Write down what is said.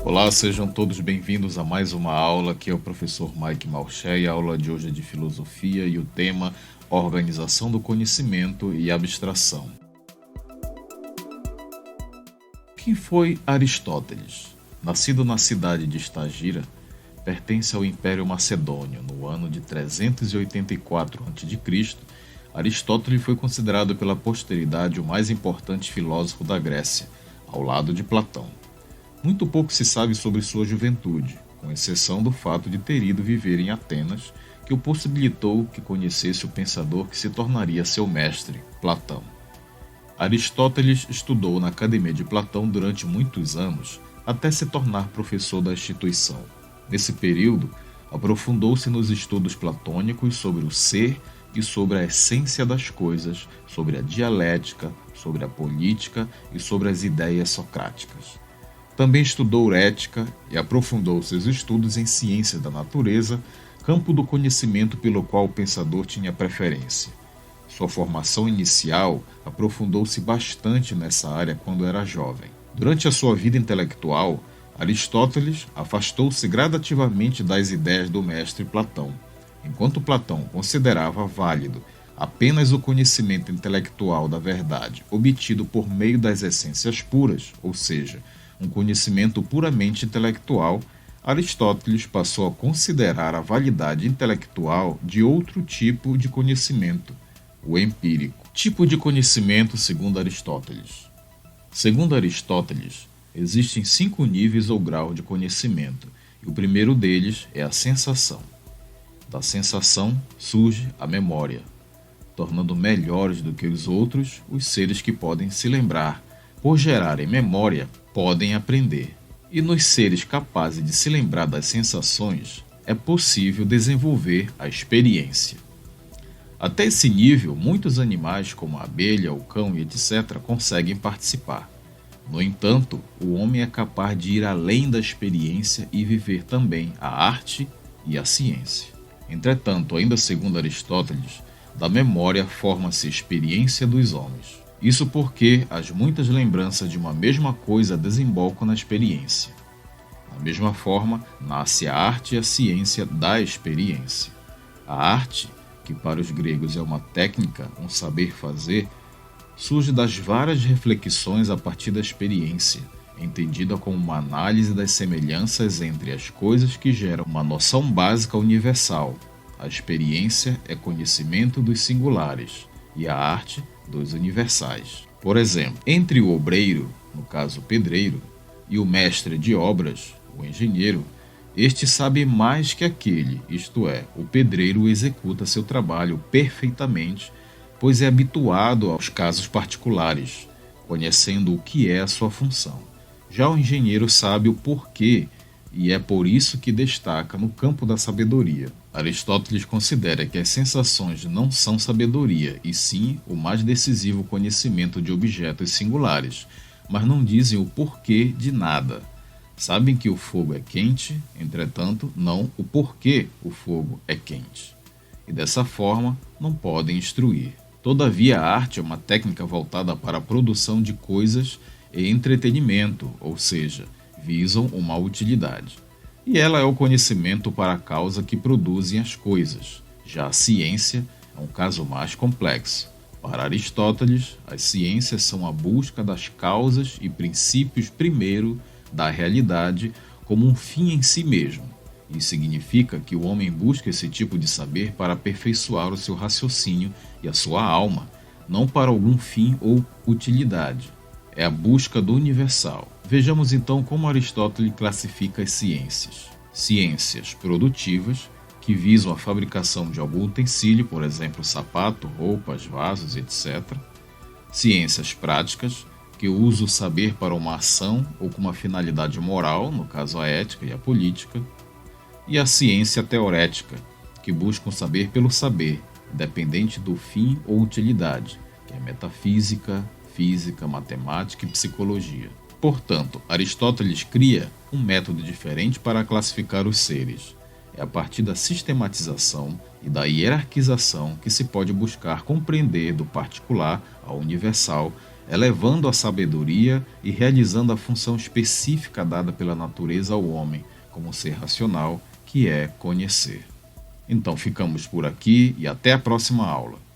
Olá, sejam todos bem-vindos a mais uma aula. Aqui é o professor Mike Malcher e a aula de hoje é de filosofia e o tema organização do conhecimento e abstração. Quem foi Aristóteles? Nascido na cidade de Estagira, pertence ao Império Macedônio. No ano de 384 a.C., Aristóteles foi considerado pela posteridade o mais importante filósofo da Grécia, ao lado de Platão. Muito pouco se sabe sobre sua juventude, com exceção do fato de ter ido viver em Atenas, que o possibilitou que conhecesse o pensador que se tornaria seu mestre, Platão. Aristóteles estudou na Academia de Platão durante muitos anos, até se tornar professor da instituição. Nesse período, aprofundou-se nos estudos platônicos sobre o ser e sobre a essência das coisas, sobre a dialética, sobre a política e sobre as ideias socráticas. Também estudou ética e aprofundou seus estudos em ciências da natureza, campo do conhecimento pelo qual o pensador tinha preferência. Sua formação inicial aprofundou-se bastante nessa área quando era jovem. Durante a sua vida intelectual, Aristóteles afastou-se gradativamente das ideias do mestre Platão. Enquanto Platão considerava válido apenas o conhecimento intelectual da verdade obtido por meio das essências puras, ou seja, um conhecimento puramente intelectual, Aristóteles passou a considerar a validade intelectual de outro tipo de conhecimento, o empírico. Tipo de conhecimento segundo Aristóteles. Segundo Aristóteles, existem 5 níveis ou graus de conhecimento, e o primeiro deles é a sensação. Da sensação surge a memória, tornando melhores do que os outros os seres que podem se lembrar. Por gerarem memória, podem aprender. E nos seres capazes de se lembrar das sensações, é possível desenvolver a experiência. Até esse nível, muitos animais, como a abelha, o cão e etc., conseguem participar. No entanto, o homem é capaz de ir além da experiência e viver também a arte e a ciência. Entretanto, ainda segundo Aristóteles, da memória forma-se a experiência dos homens. Isso porque as muitas lembranças de uma mesma coisa desembocam na experiência. Da mesma forma, nasce a arte e a ciência da experiência. A arte, que para os gregos é uma técnica, um saber fazer, surge das várias reflexões a partir da experiência, entendida como uma análise das semelhanças entre as coisas que geram uma noção básica universal. A experiência é conhecimento dos singulares e a arte dos universais. Por exemplo, entre o obreiro, no caso o pedreiro, e o mestre de obras, o engenheiro, este sabe mais que aquele, isto é, o pedreiro executa seu trabalho perfeitamente, pois é habituado aos casos particulares, conhecendo o que é a sua função. Já o engenheiro sabe o porquê e é por isso que destaca no campo da sabedoria. Aristóteles considera que as sensações não são sabedoria, e sim o mais decisivo conhecimento de objetos singulares, mas não dizem o porquê de nada. Sabem que o fogo é quente, entretanto, não o porquê o fogo é quente. E dessa forma, não podem instruir. Todavia, a arte é uma técnica voltada para a produção de coisas e entretenimento, ou seja, visam uma utilidade. E ela é o conhecimento para a causa que produzem as coisas. Já a ciência é um caso mais complexo. Para Aristóteles, as ciências são a busca das causas e princípios primeiro da realidade como um fim em si mesmo. Isso significa que o homem busca esse tipo de saber para aperfeiçoar o seu raciocínio e a sua alma, não para algum fim ou utilidade. É a busca do universal. Vejamos então como Aristóteles classifica as ciências. Ciências produtivas, que visam a fabricação de algum utensílio, por exemplo, sapato, roupas, vasos, etc. Ciências práticas, que usam o saber para uma ação ou com uma finalidade moral, no caso a ética e a política. E a ciência teorética, que busca o saber pelo saber, independente do fim ou utilidade, que é metafísica, física, matemática e psicologia. Portanto, Aristóteles cria um método diferente para classificar os seres. É a partir da sistematização e da hierarquização que se pode buscar compreender do particular ao universal elevando a sabedoria e realizando a função específica dada pela natureza ao homem, como ser racional, que é conhecer. Então ficamos por aqui e até a próxima aula.